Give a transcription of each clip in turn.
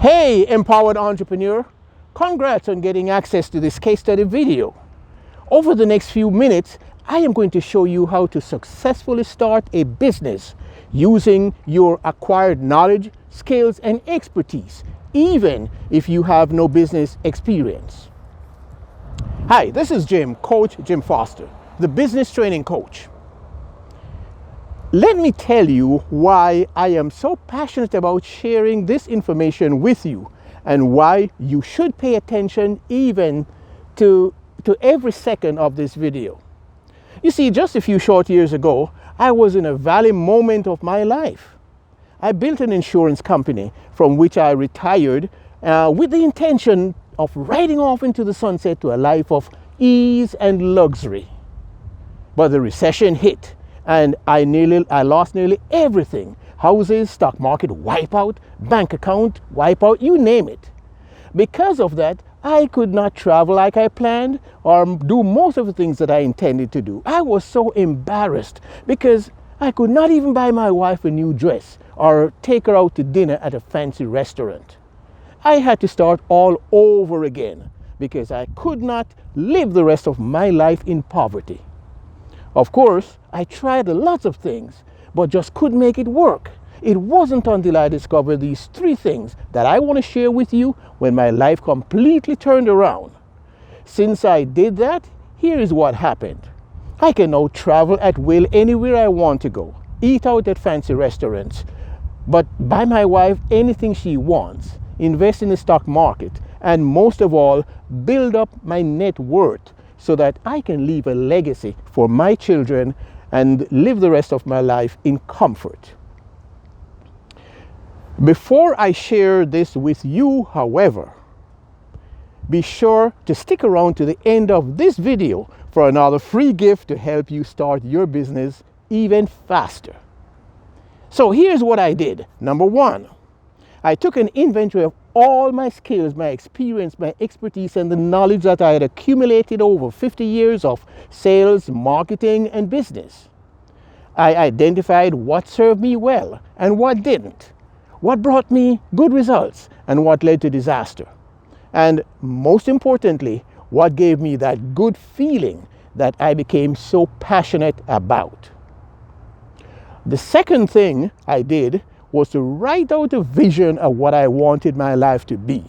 Hey, empowered entrepreneur, congrats on getting access to this case study video. Over the next few minutes, I am going to show you how to successfully start a business using your acquired knowledge, skills, and expertise, even if you have no business experience. Hi, this is Coach Jim Foster, the business training coach. Let me tell you why I am so passionate about sharing this information with you and why you should pay attention even to every second of this video. You see, just a few short years ago, I was in a valley moment of my life. I built an insurance company from which I retired with the intention of riding off into the sunset to a life of ease and luxury. But the recession hit and I lost nearly everything. Houses, stock market wipeout, bank account wipeout, you name it. Because of that, I could not travel like I planned or do most of the things that I intended to do. I was so embarrassed because I could not even buy my wife a new dress or take her out to dinner at a fancy restaurant. I had to start all over again because I could not live the rest of my life in poverty. Of course, I tried lots of things, but just couldn't make it work. It wasn't until I discovered these three things that I want to share with you when my life completely turned around. Since I did that, here is what happened. I can now travel at will anywhere I want to go, eat out at fancy restaurants, but buy my wife anything she wants, invest in the stock market, and most of all, build up my net worth so that I can leave a legacy for my children and live the rest of my life in comfort. Before I share this with you, however, be sure to stick around to the end of this video for another free gift to help you start your business even faster. So here's what I did. Number one, I took an inventory of all my skills, my experience, my expertise, and the knowledge that I had accumulated over 50 years of sales, marketing, and business. I identified what served me well and what didn't, what brought me good results and what led to disaster. And most importantly, what gave me that good feeling that I became so passionate about. The second thing I did was to write out a vision of what I wanted my life to be,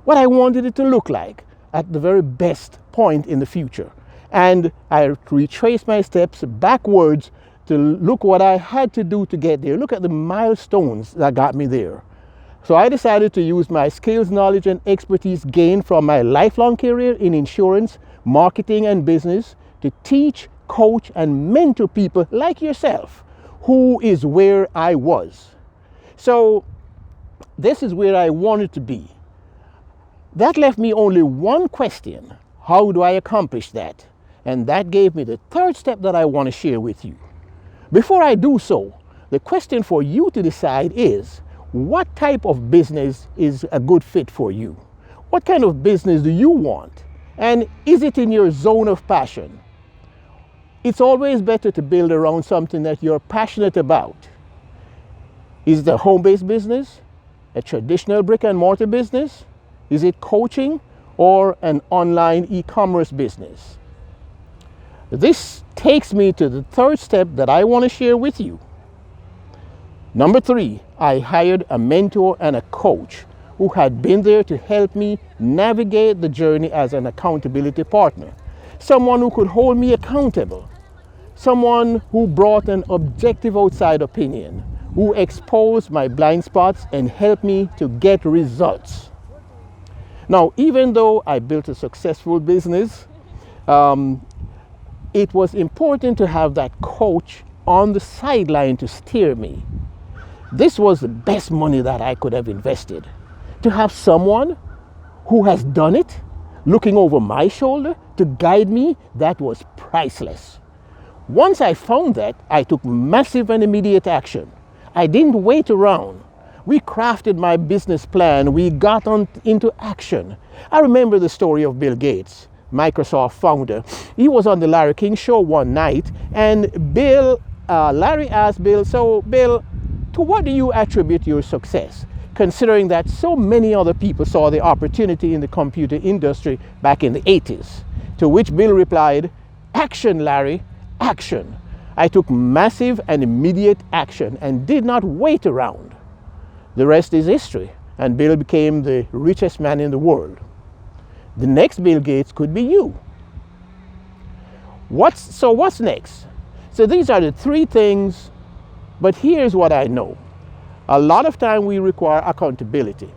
what I wanted it to look like at the very best point in the future. And I retraced my steps backwards to look what I had to do to get there. Look at the milestones that got me there. So I decided to use my skills, knowledge, and expertise gained from my lifelong career in insurance, marketing, and business to teach, coach, and mentor people like yourself who is where I was. So this is where I wanted to be. That left me only one question. How do I accomplish that? And that gave me the third step that I want to share with you. Before I do so, the question for you to decide is, what type of business is a good fit for you? What kind of business do you want? And is it in your zone of passion? It's always better to build around something that you're passionate about. Is it a home-based business, a traditional brick and mortar business? Is it coaching or an online e-commerce business? This takes me to the third step that I want to share with you. Number three, I hired a mentor and a coach who had been there to help me navigate the journey as an accountability partner. Someone who could hold me accountable. Someone who brought an objective outside opinion, who exposed my blind spots and helped me to get results. Now, even though I built a successful business, it was important to have that coach on the sideline to steer me. This was the best money that I could have invested. To have someone who has done it, looking over my shoulder to guide me, that was priceless. Once I found that, I took massive and immediate action. I didn't wait around. We crafted my business plan. We got into action. I remember the story of Bill Gates, Microsoft founder. He was on the Larry King show one night, and Larry asked Bill, "So Bill, to what do you attribute your success?" considering that so many other people saw the opportunity in the computer industry back in the 80s. To which Bill replied, "Action, Larry, action." I took massive and immediate action and did not wait around. The rest is history, and Bill became the richest man in the world. The next Bill Gates could be you. What's next? So these are the three things, but here's what I know. A lot of time we require accountability,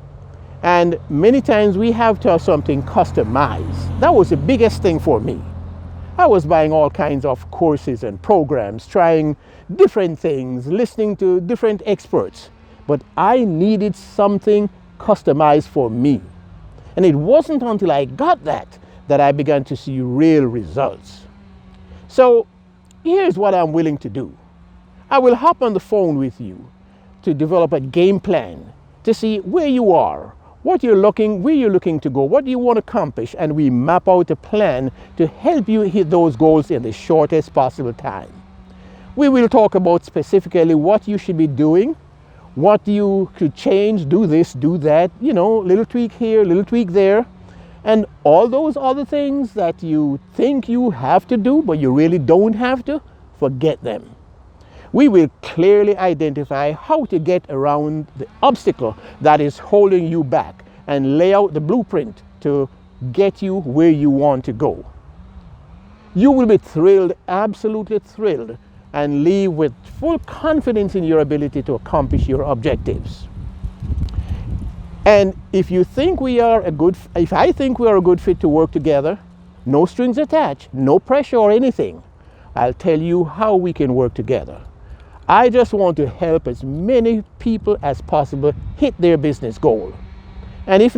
and many times we have to have something customized. That was the biggest thing for me. I was buying all kinds of courses and programs, trying different things, listening to different experts, but I needed something customized for me. And it wasn't until I got that I began to see real results. So here's what I'm willing to do. I will hop on the phone with you to develop a game plan to see where you are, where you're looking to go, what do you want to accomplish, and we map out a plan to help you hit those goals in the shortest possible time. We will talk about specifically what you should be doing, what you could change, do this, do that, little tweak here, little tweak there, and all those other things that you think you have to do, but you really don't have to, forget them. We will clearly identify how to get around the obstacle that is holding you back and lay out the blueprint to get you where you want to go. You will be thrilled, absolutely thrilled, and leave with full confidence in your ability to accomplish your objectives. And if I think we are a good fit to work together, no strings attached, no pressure or anything, I'll tell you how we can work together. I just want to help as many people as possible hit their business goal. And if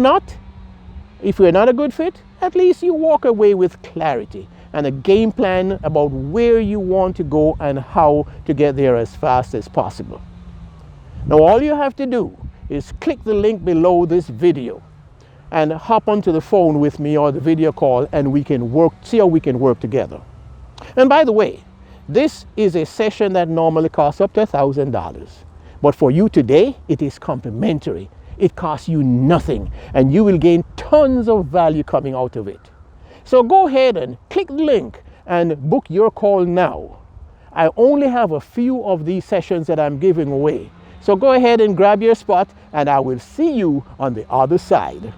we're not a good fit, at least you walk away with clarity and a game plan about where you want to go and how to get there as fast as possible. Now all you have to do is click the link below this video and hop onto the phone with me or the video call, and we can see how we can work together. And by the way, this is a session that normally costs up to $1,000. But for you today, it is complimentary. It costs you nothing, and you will gain tons of value coming out of it. So go ahead and click the link and book your call now. I only have a few of these sessions that I'm giving away. So go ahead and grab your spot, and I will see you on the other side.